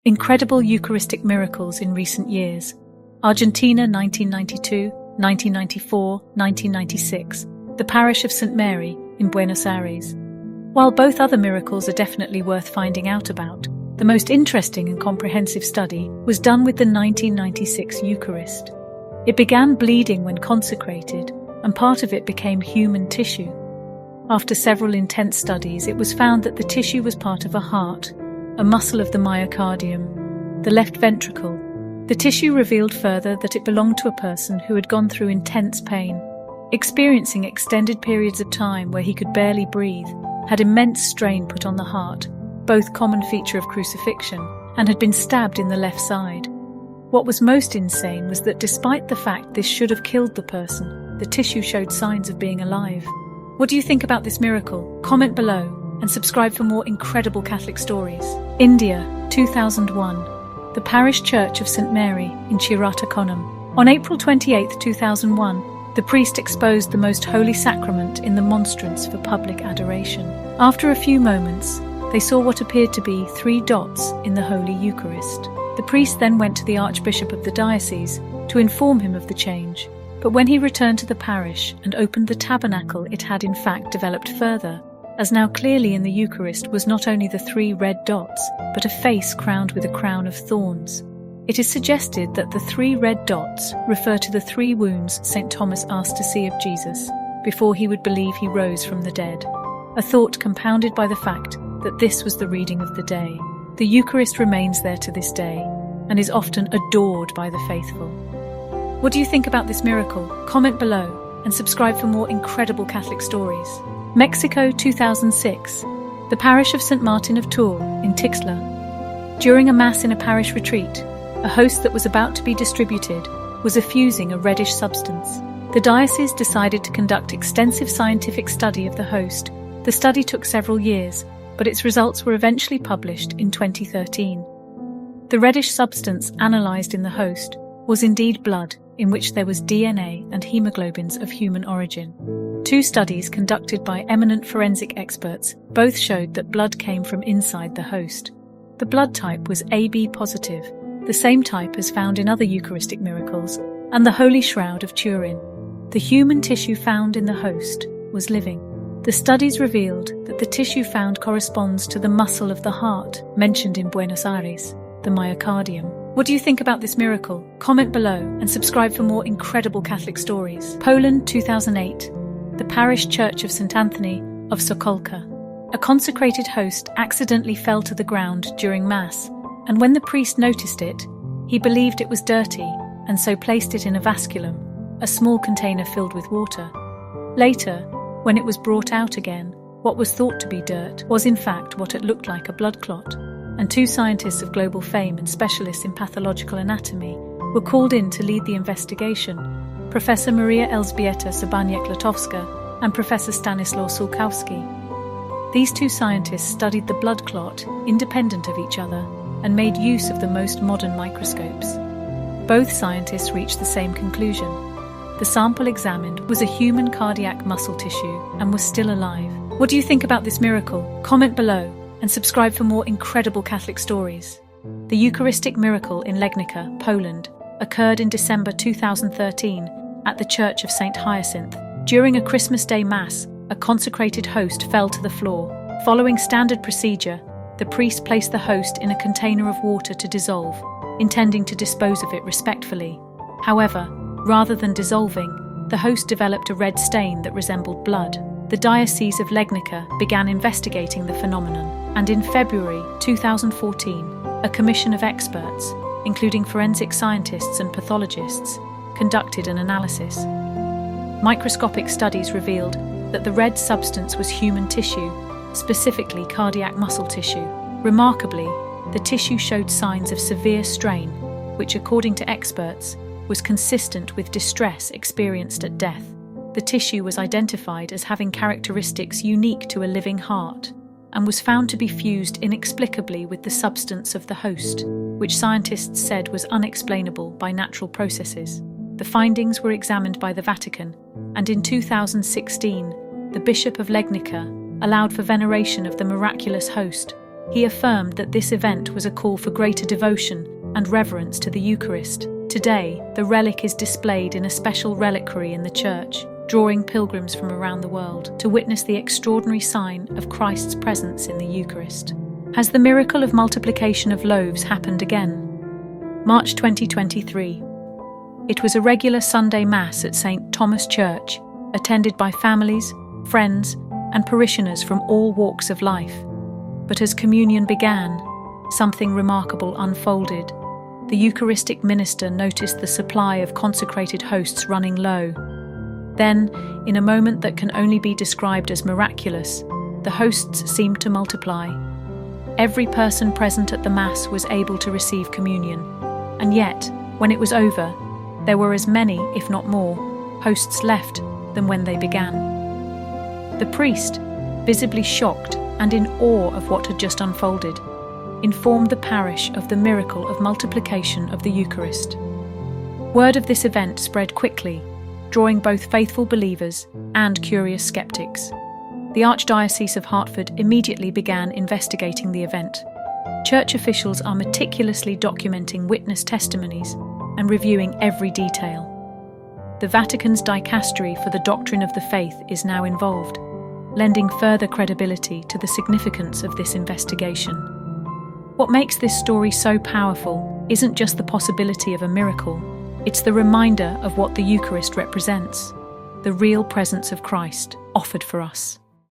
Incredible Eucharistic miracles in recent years. Argentina 1992, 1994, 1996. The parish of St. Mary in Buenos Aires. While both other miracles are definitely worth finding out about, the most interesting and comprehensive study was done with the 1996 Eucharist. It began bleeding when consecrated, and part of it became human tissue. After several intense studies, it was found that the tissue was part of a heart, a muscle of the myocardium, the left ventricle. The tissue revealed further that it belonged to a person who had gone through intense pain, experiencing extended periods of time where he could barely breathe, had immense strain put on the heart, both common feature of crucifixion, and had been stabbed in the left side. What was most insane was that despite the fact this should have killed the person, the tissue showed signs of being alive. What do you think about this miracle? Comment below and subscribe for more incredible Catholic stories. India, 2001. The parish church of St. Mary in Chirattakonam. On April 28, 2001, the priest exposed the Most Holy Sacrament in the monstrance for public adoration. After a few moments, they saw what appeared to be 3 dots in the Holy Eucharist. The priest then went to the Archbishop of the diocese to inform him of the change. But when he returned to the parish and opened the tabernacle, it had in fact developed further, as now clearly in the Eucharist was not only the 3 red dots, but a face crowned with a crown of thorns. It is suggested that the 3 red dots refer to the 3 wounds St. Thomas asked to see of Jesus before he would believe he rose from the dead, a thought compounded by the fact that this was the reading of the day. The Eucharist remains there to this day and is often adored by the faithful. What do you think about this miracle? Comment below and subscribe for more incredible Catholic stories. Mexico 2006. The parish of St. Martin of Tours in Tixtla. During a mass in a parish retreat, a host that was about to be distributed was effusing a reddish substance. The diocese decided to conduct extensive scientific study of the host. The study took several years, but its results were eventually published in 2013. The reddish substance analysed in the host was indeed blood, in which there was DNA and hemoglobins of human origin. 2 studies conducted by eminent forensic experts both showed that blood came from inside the host. The blood type was AB positive, the same type as found in other Eucharistic miracles, and the Holy Shroud of Turin. The human tissue found in the host was living. The studies revealed that the tissue found corresponds to the muscle of the heart mentioned in Buenos Aires, the myocardium. What do you think about this miracle? Comment below and subscribe for more incredible Catholic stories. Poland 2008. The parish church of St. Anthony of Sokolka. A consecrated host accidentally fell to the ground during Mass, and when the priest noticed it, he believed it was dirty and so placed it in a vasculum, a small container filled with water. Later, when it was brought out again, what was thought to be dirt was in fact what it looked like, a blood clot, and 2 scientists of global fame and specialists in pathological anatomy were called in to lead the investigation, Professor Maria Elżbieta Sobaniak-Latowska and Professor Stanislaw Sulkowski. These 2 scientists studied the blood clot independent of each other and made use of the most modern microscopes. Both scientists reached the same conclusion. The sample examined was a human cardiac muscle tissue and was still alive. What do you think about this miracle? Comment below and subscribe for more incredible Catholic stories. The Eucharistic miracle in Legnica, Poland, occurred in December 2013 at the Church of St. Hyacinth. During a Christmas Day Mass, a consecrated host fell to the floor. Following standard procedure, the priest placed the host in a container of water to dissolve, intending to dispose of it respectfully. However, rather than dissolving, the host developed a red stain that resembled blood. The Diocese of Legnica began investigating the phenomenon, and in February 2014, a commission of experts, including forensic scientists and pathologists, conducted an analysis. Microscopic studies revealed that the red substance was human tissue, specifically cardiac muscle tissue. Remarkably, the tissue showed signs of severe strain, which, according to experts, was consistent with distress experienced at death. The tissue was identified as having characteristics unique to a living heart, and was found to be fused inexplicably with the substance of the host, which scientists said was unexplainable by natural processes. The findings were examined by the Vatican, and in 2016, the Bishop of Legnica allowed for veneration of the miraculous host, He affirmed that this event was a call for greater devotion and reverence to the Eucharist. Today, the relic is displayed in a special reliquary in the church, drawing pilgrims from around the world to witness the extraordinary sign of Christ's presence in the Eucharist. Has the miracle of multiplication of loaves happened again? March 2023. It was a regular Sunday Mass at St. Thomas Church, attended by families, friends, and parishioners from all walks of life. But as communion began, something remarkable unfolded. The Eucharistic minister noticed the supply of consecrated hosts running low. Then, in a moment that can only be described as miraculous, the hosts seemed to multiply. Every person present at the Mass was able to receive communion, and yet, when it was over, there were as many, if not more, hosts left than when they began. The priest, visibly shocked and in awe of what had just unfolded, informed the parish of the miracle of multiplication of the Eucharist. Word of this event spread quickly, drawing both faithful believers and curious skeptics. The Archdiocese of Hartford immediately began investigating the event. Church officials are meticulously documenting witness testimonies and reviewing every detail. The Vatican's dicastery for the doctrine of the faith is now involved, lending further credibility to the significance of this investigation. What makes this story so powerful isn't just the possibility of a miracle, it's the reminder of what the Eucharist represents, the real presence of Christ offered for us.